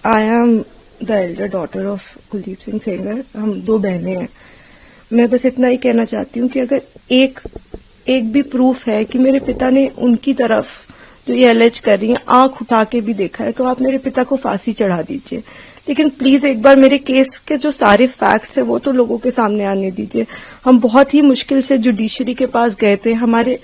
I am the Elder daughter of Kuldeep Singh Sengar. हम 2 बहनें हैं। मैं बस इतना ही कहना चाहती हूँ कि अगर एक भी प्रूफ है कि मेरे पिता ने उनकी तरफ जो ये एलेज कर रही है आंख उठा के भी देखा है, तो आप मेरे पिता को फांसी चढ़ा दीजिए। लेकिन प्लीज एक बार मेरे केस के जो सारे फैक्ट्स है वो तो लोगों के सामने आने दीजिए। हम बहुत ही मुश्किल से जुडिशरी के पास गए थे। हमारे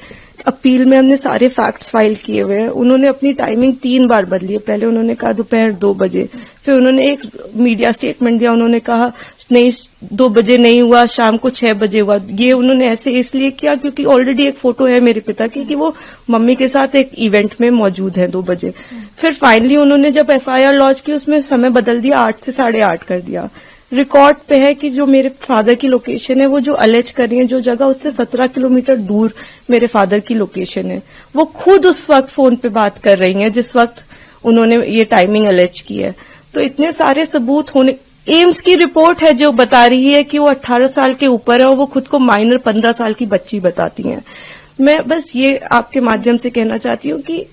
अपील में हमने सारे फैक्ट्स फाइल किए हुए हैं। उन्होंने अपनी टाइमिंग 3 बार बदली है। पहले उन्होंने कहा दोपहर 2 बजे, फिर उन्होंने एक मीडिया स्टेटमेंट दिया, उन्होंने कहा नहीं 2 बजे नहीं हुआ, शाम को 6 बजे हुआ। ये उन्होंने ऐसे इसलिए किया क्योंकि ऑलरेडी एक फोटो है मेरे पिता की कि वो मम्मी के साथ एक इवेंट में मौजूद है 2 बजे। फिर फाइनली उन्होंने जब एफआईआर लॉन्च की उसमें समय बदल दिया, 8 से 8:30 कर दिया। रिकॉर्ड पे है कि जो मेरे फादर की लोकेशन है, वो जो अलेज कर रही है जो जगह, उससे 17 किलोमीटर दूर मेरे फादर की लोकेशन है। वो खुद उस वक्त फोन पे बात कर रही हैं जिस वक्त उन्होंने ये टाइमिंग अलेज की है। तो इतने सारे सबूत होने, एम्स की रिपोर्ट है जो बता रही है कि वो 18 साल के ऊपर है और वो खुद को माइनर 15 साल की बच्ची बताती हैं। मैं बस ये आपके माध्यम से कहना चाहती हूँ कि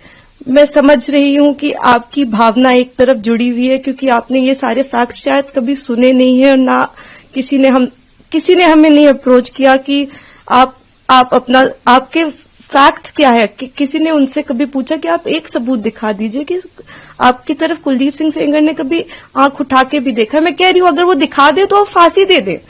मैं समझ रही हूँ कि आपकी भावना एक तरफ जुड़ी हुई है क्योंकि आपने ये सारे फैक्ट शायद कभी सुने नहीं है और ना किसी ने हमें नहीं अप्रोच किया कि आप अपना आपके फैक्ट्स क्या है। किसी ने उनसे कभी पूछा कि आप एक सबूत दिखा दीजिए कि आपकी तरफ कुलदीप सिंह सेंगर ने कभी आंख उठा के भी देखा। मैं कह रही हूँ अगर वो दिखा दे तो आप फांसी दे दे,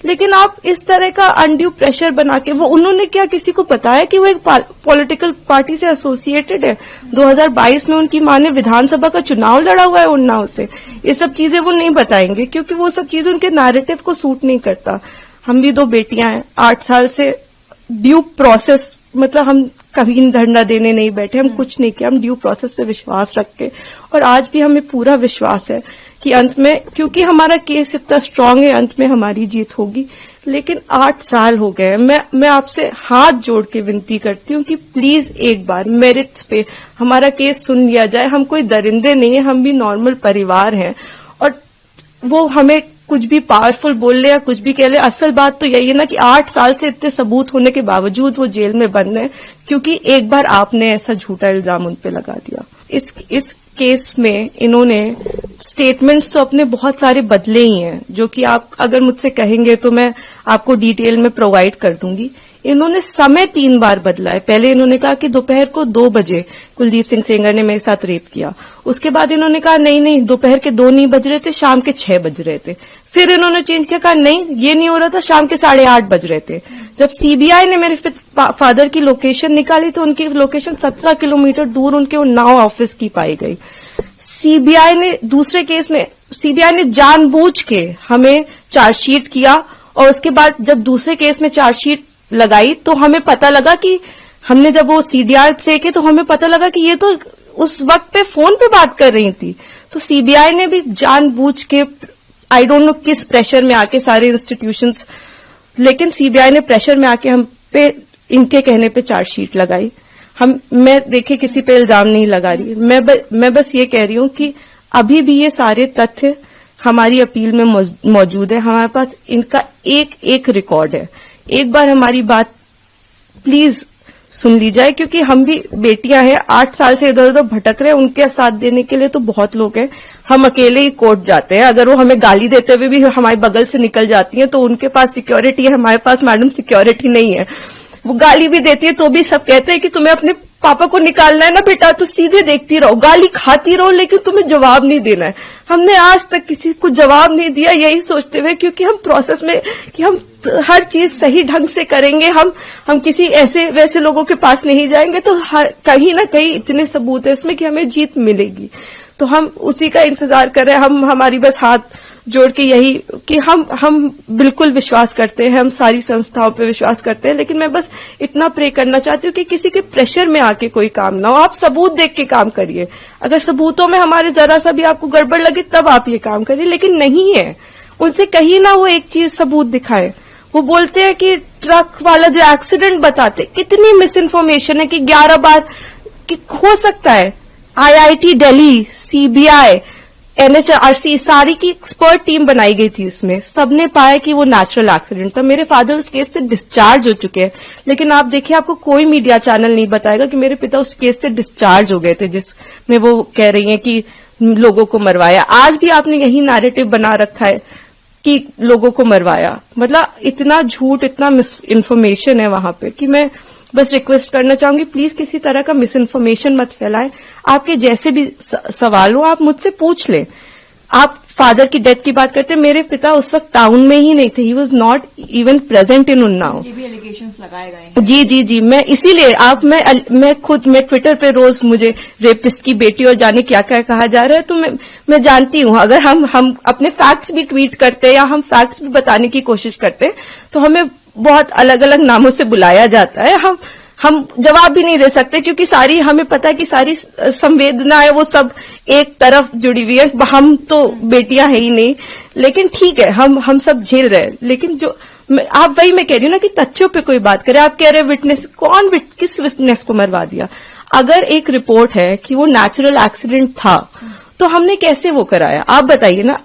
लेकिन आप इस तरह का अनड्यू प्रेशर बना के, वो उन्होंने क्या किसी को बताया कि वो एक पॉलिटिकल पार्टी से एसोसिएटेड है। 2022 में उनकी मां ने विधानसभा का चुनाव लड़ा हुआ है उन्नाव से। ये सब चीजें वो नहीं बताएंगे क्योंकि वो सब चीजें उनके नैरेटिव को सूट नहीं करता। हम भी 2 बेटियां हैं, 8 साल से ड्यू प्रोसेस, मतलब हम कभी धरना देने नहीं बैठे, हम कुछ नहीं किया, हम ड्यू प्रोसेस पे विश्वास रख के, और आज भी हमें पूरा विश्वास है कि अंत में, क्योंकि हमारा केस इतना स्ट्रांग है, अंत में हमारी जीत होगी। लेकिन 8 साल हो गए। मैं आपसे हाथ जोड़ के विनती करती हूँ कि प्लीज एक बार मेरिट्स पे हमारा केस सुन लिया जाए। हम कोई दरिंदे नहीं है, हम भी नॉर्मल परिवार हैं, और वो हमें कुछ भी पावरफुल बोल ले या कुछ भी कह ले, असल बात तो यही है ना कि 8 साल से इतने सबूत होने के बावजूद वो जेल में बंद है क्योंकि एक बार आपने ऐसा झूठा इल्जाम उन पे लगा दिया। इस केस में इन्होंने स्टेटमेंट्स तो अपने बहुत सारे बदले ही हैं, जो कि आप अगर मुझसे कहेंगे तो मैं आपको डिटेल में प्रोवाइड कर दूंगी। इन्होंने समय 3 बार बदला है। पहले इन्होंने कहा कि दोपहर को 2 बजे कुलदीप सिंह सेंगर ने मेरे साथ रेप किया। उसके बाद इन्होंने कहा नहीं दोपहर के 2 नहीं बज रहे थे, शाम के 6 बज रहे थे। फिर इन्होंने चेंज किया, कहा नहीं ये नहीं हो रहा था, शाम के 8:30 बज रहे थे। जब सीबीआई ने मेरे फादर की लोकेशन निकाली तो उनकी लोकेशन 17 किलोमीटर दूर उनके उन्नाव ऑफिस की पाई गई। सीबीआई ने दूसरे केस में सीबीआई ने जानबूझ के हमें चार्जशीट किया, और उसके बाद जब दूसरे केस में चार्जशीट लगाई तो हमें पता लगा कि हमने जब वो सीडीआर देखे तो हमें पता लगा कि ये तो उस वक्त पे फोन पे बात कर रही थी। तो सीबीआई ने भी जानबूझ के, आई डोंट नो किस प्रेशर में आके, सारे इंस्टीट्यूशंस, लेकिन सीबीआई ने प्रेशर में आके हम पे, इनके कहने पे चार्जशीट लगाई। मैं देखिए किसी पे इल्जाम नहीं लगा रही, मैं बस ये कह रही हूं कि अभी भी ये सारे तथ्य हमारी अपील में मौजूद है। हमारे पास इनका एक रिकॉर्ड है। एक बार हमारी बात प्लीज सुन ली जाए, क्योंकि हम भी बेटियां हैं, 8 साल से इधर उधर भटक रहे हैं। उनके साथ देने के लिए तो बहुत लोग हैं। हम अकेले ही कोर्ट जाते हैं। अगर वो हमें गाली देते हुए भी हमारे बगल से निकल जाती हैं तो उनके पास सिक्योरिटी है, हमारे पास मैडम सिक्योरिटी नहीं है। वो गाली भी देती है तो भी सब कहते हैं कि तुम्हें अपने पापा को निकालना है ना बेटा, तो सीधे देखती रहो, गाली खाती रहो, लेकिन तुम्हें जवाब नहीं देना है। हमने आज तक किसी को जवाब नहीं दिया, यही सोचते हुए, क्योंकि हम प्रोसेस में कि हम हर चीज सही ढंग से करेंगे, हम किसी ऐसे वैसे लोगों के पास नहीं जाएंगे, तो कहीं ना कहीं इतने सबूत है इसमें कि हमें जीत मिलेगी। तो हम उसी का इंतजार कर रहे हैं। हमारी बस हाथ जोड़ के यही कि हम बिल्कुल विश्वास करते हैं, हम सारी संस्थाओं पे विश्वास करते हैं, लेकिन मैं बस इतना प्रे करना चाहती हूँ कि किसी के प्रेशर में आके कोई काम ना हो। आप सबूत देख के काम करिए। अगर सबूतों में हमारे जरा सा भी आपको गड़बड़ लगे तब आप ये काम करिए, लेकिन नहीं है। उनसे कहीं ना वो एक चीज सबूत दिखाए। वो बोलते हैं कि ट्रक वाला जो एक्सीडेंट बताते, कितनी मिस इन्फॉर्मेशन है कि 11 बार कि हो सकता है। IIT दिल्ली, सीबीआई, NHRC, सारी की एक्सपर्ट टीम बनाई गई थी। इसमें सबने पाया कि वो नेचुरल एक्सीडेंट था। मेरे फादर उस केस से डिस्चार्ज हो चुके हैं, लेकिन आप देखिए आपको कोई मीडिया चैनल नहीं बताएगा कि मेरे पिता उस केस से डिस्चार्ज हो गए थे, जिसमें वो कह रही हैं कि लोगों को मरवाया। आज भी आपने यही नैरेटिव बना रखा है कि लोगों को मरवाया। मतलब इतना झूठ, इतना मिस इन्फॉर्मेशन है वहां पे कि मैं बस रिक्वेस्ट करना चाहूंगी, प्लीज किसी तरह का मिस इन्फॉर्मेशन मत फैलाएं। आपके जैसे भी सवाल हो आप मुझसे पूछ लें। आप फादर की डेथ की बात करते हैं, मेरे पिता उस वक्त टाउन में ही नहीं थे, he was not even present in Unnao. ये भी एलिगेशंस लगाए गए हैं। जी, मैं इसीलिए मैं ट्विटर पे रोज मुझे रेपिस्ट की बेटी और जाने क्या क्या कहा जा रहा है, तो मैं जानती हूं अगर हम अपने फैक्ट्स भी ट्वीट करते हैं या हम फैक्ट्स भी बताने की कोशिश करते हैं तो हमें बहुत अलग अलग नामों से बुलाया जाता है। हम जवाब भी नहीं दे सकते क्योंकि सारी हमें पता है कि सारी संवेदनाएं वो सब एक तरफ जुड़ी हुई है। हम तो बेटियां है ही नहीं, लेकिन ठीक है हम सब झेल रहे हैं। लेकिन जो आप वही मैं कह रही हूँ ना कि तथ्यों पे कोई बात करे। आप कह रहे विटनेस, किस विटनेस को मरवा दिया? अगर एक रिपोर्ट है कि वो नेचुरल एक्सीडेंट था तो हमने कैसे वो कराया? आप बताइए ना।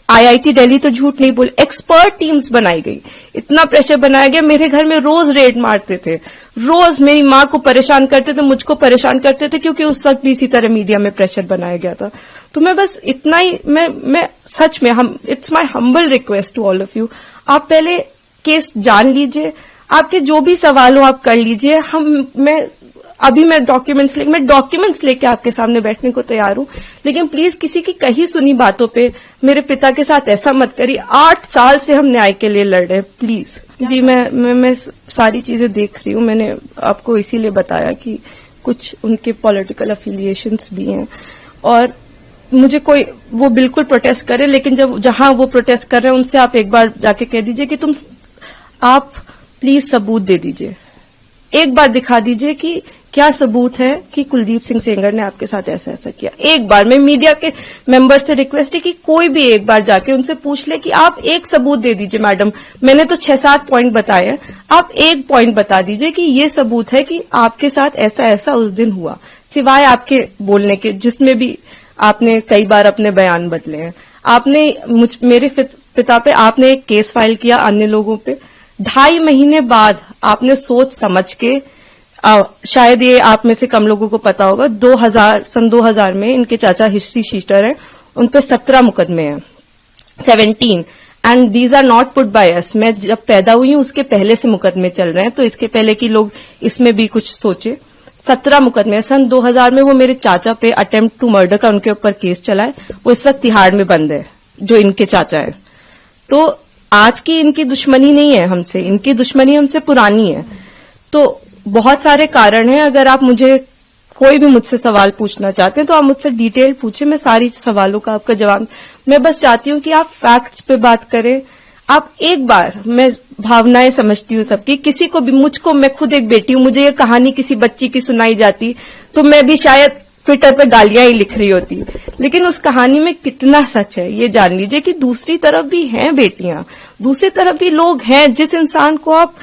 आईआईटी दिल्ली तो झूठ नहीं बोले, एक्सपर्ट टीम्स बनाई गई, इतना प्रेशर बनाया गया। मेरे घर में रोज रेड मारते थे, रोज मेरी माँ को परेशान करते थे, मुझको परेशान करते थे, क्योंकि उस वक्त भी इसी तरह मीडिया में प्रेशर बनाया गया था। तो मैं बस इतना ही, मैं सच में it's my humble request to all of you, आप पहले केस जान लीजिए, आपके जो भी सवाल हो आप कर लीजिए। मैं डॉक्यूमेंट्स लेके आपके सामने बैठने को तैयार हूं, लेकिन प्लीज किसी की कही सुनी बातों पे मेरे पिता के साथ ऐसा मत करिए। 8 साल से हम न्याय के लिए लड़ रहे हैं, प्लीज। जी, मैं सारी चीजें देख रही हूं। मैंने आपको इसीलिए बताया कि कुछ उनके पॉलिटिकल अफिलिएशंस भी हैं और मुझे कोई वो बिल्कुल प्रोटेस्ट करे, लेकिन जहां वो प्रोटेस्ट कर रहे हैं उनसे आप एक बार जाके कह दीजिए कि आप प्लीज सबूत दे दीजिए, एक बार दिखा दीजिए कि क्या सबूत है कि कुलदीप सिंह सेंगर ने आपके साथ ऐसा ऐसा किया। एक बार मैं मीडिया के मेंबर से रिक्वेस्ट है कि कोई भी एक बार जाके उनसे पूछ ले कि आप एक सबूत दे दीजिए। मैडम, मैंने तो 6-7 पॉइंट बताए हैं, आप एक पॉइंट बता दीजिए कि ये सबूत है कि आपके साथ ऐसा ऐसा उस दिन हुआ, सिवाय आपके बोलने के, जिसमें भी आपने कई बार अपने बयान बदले हैं। आपने मेरे पिता पे आपने एक केस फाइल किया, अन्य लोगों पे 2.5 महीने बाद आपने सोच समझ के, शायद ये आप में से कम लोगों को पता होगा, सन 2000 में इनके चाचा हिस्ट्री शीटर हैं, उन पे 17 मुकदमे हैं, 17, and these are not put by us. मैं जब पैदा हुई हूं उसके पहले से मुकदमे चल रहे हैं, तो इसके पहले कि लोग इसमें भी कुछ सोचे। 17 मुकदमे सन 2000 में वो मेरे चाचा पे अटेम्प्ट टू मर्डर का उनके ऊपर केस चला है, वो इस वक्त तिहाड़ में बंद है, जो इनके चाचा है। तो आज की इनकी दुश्मनी नहीं है हमसे, इनकी दुश्मनी हमसे पुरानी है। तो बहुत सारे कारण हैं। अगर आप कोई भी मुझसे सवाल पूछना चाहते हैं तो आप मुझसे डिटेल पूछे, मैं सारी सवालों का आपका जवाब। मैं बस चाहती हूं कि आप फैक्ट्स पे बात करें। आप एक बार, मैं भावनाएं समझती हूँ सबकी, किसी को भी, मैं खुद एक बेटी हूं, मुझे ये कहानी किसी बच्ची की सुनाई जाती तो मैं भी शायद ट्विटर पे गालियां ही लिख रही होती, लेकिन उस कहानी में कितना सच है ये जान लीजिए कि दूसरी तरफ भी हैं बेटियां, दूसरी तरफ भी लोग हैं। जिस इंसान को आप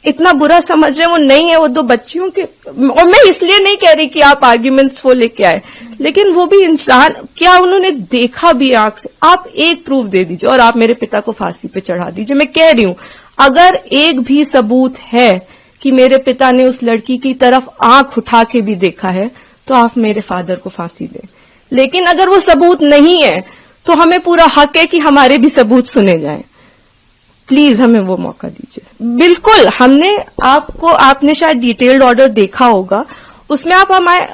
इतना बुरा समझ रहे हैं वो नहीं है, वो 2 बच्चियों के, और मैं इसलिए नहीं कह रही कि आप आर्ग्यूमेंट्स वो लेके आए, लेकिन वो भी इंसान, क्या उन्होंने देखा भी आंख से? आप एक प्रूफ दे दीजिए और आप मेरे पिता को फांसी पे चढ़ा दीजिए। मैं कह रही हूं, अगर एक भी सबूत है कि मेरे पिता ने उस लड़की की तरफ आंख उठा के भी देखा है तो आप मेरे फादर को फांसी दें। लेकिन अगर वो सबूत नहीं है तो हमें पूरा हक है कि हमारे भी सबूत सुने जाएं। प्लीज हमें वो मौका दीजिए। बिल्कुल, आपने शायद डिटेल्ड ऑर्डर देखा होगा, उसमें आप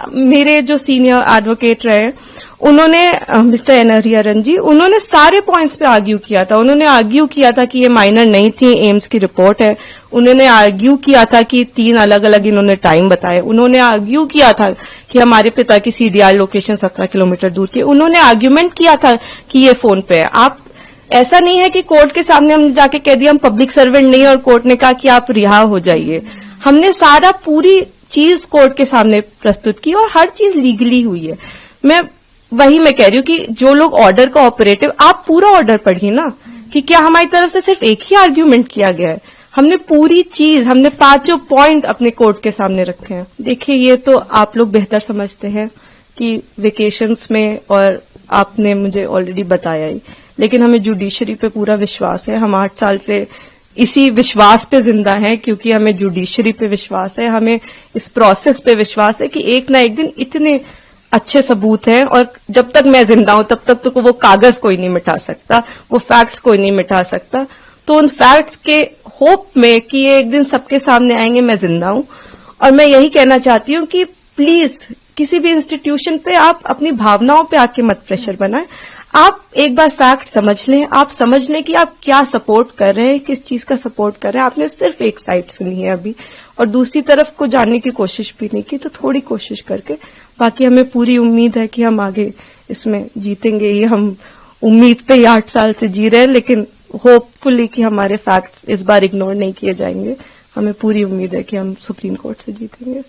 मेरे जो सीनियर एडवोकेट रहे, उन्होंने, मिस्टर एनहरियारन जी, उन्होंने सारे पॉइंट्स पे आर्ग्यू किया था। उन्होंने आर्ग्यू किया था कि ये माइनर नहीं थी, एम्स की रिपोर्ट है। उन्होंने आर्ग्यू किया था कि 3 अलग अलग इन्होंने टाइम बताए। उन्होंने आर्ग्यू किया था कि हमारे पिता की सीडीआर लोकेशन 17 किलोमीटर दूर की। उन्होंने आर्ग्यूमेंट किया था कि ये फोन पे है। आप, ऐसा नहीं है कि कोर्ट के सामने हमने जाके कह दिया हम पब्लिक सर्वेंट नहीं, और कोर्ट ने कहा कि आप रिहा हो जाइए। हमने सारा पूरी चीज कोर्ट के सामने प्रस्तुत की और हर चीज लीगली हुई है। मैं कह रही हूँ कि जो लोग ऑर्डर का ऑपरेटिव, आप पूरा ऑर्डर पढ़िए ना, कि क्या हमारी तरफ से सिर्फ एक ही आर्ग्यूमेंट किया गया है। हमने पूरी चीज, हमने 5 पॉइंट अपने कोर्ट के सामने रखे हैं। देखिए, ये तो आप लोग बेहतर समझते हैं कि वेकेशंस में, और आपने मुझे ऑलरेडी बताया ही, लेकिन हमें जुडिशरी पे पूरा विश्वास है। हम 8 साल से इसी विश्वास पे जिंदा हैं, क्योंकि हमें जुडिशरी पे विश्वास है, हमें इस प्रोसेस पे विश्वास है कि एक ना एक दिन इतने अच्छे सबूत हैं, और जब तक मैं जिंदा हूं तब तक तो वो कागज कोई नहीं मिटा सकता, वो फैक्ट्स कोई नहीं मिटा सकता। तो उन फैक्ट्स के होप में कि ये एक दिन सबके सामने आएंगे, मैं जिंदा हूं। और मैं यही कहना चाहती हूं कि प्लीज किसी भी इंस्टीट्यूशन पे आप अपनी भावनाओं पे आके मत प्रेशर बनाएं। आप एक बार फैक्ट समझ लें, आप समझ लें कि आप क्या सपोर्ट कर रहे हैं, किस चीज का सपोर्ट कर रहे हैं। आपने सिर्फ एक साइड सुनी है अभी, और दूसरी तरफ को जानने की कोशिश भी नहीं की। तो थोड़ी कोशिश करके, बाकी हमें पूरी उम्मीद है कि हम आगे इसमें जीतेंगे। ये हम उम्मीद पे ही 8 साल से जी रहे हैं, लेकिन होपफुली कि हमारे फैक्ट्स इस बार इग्नोर नहीं किए जाएंगे। हमें पूरी उम्मीद है कि हम सुप्रीम कोर्ट से जीतेंगे।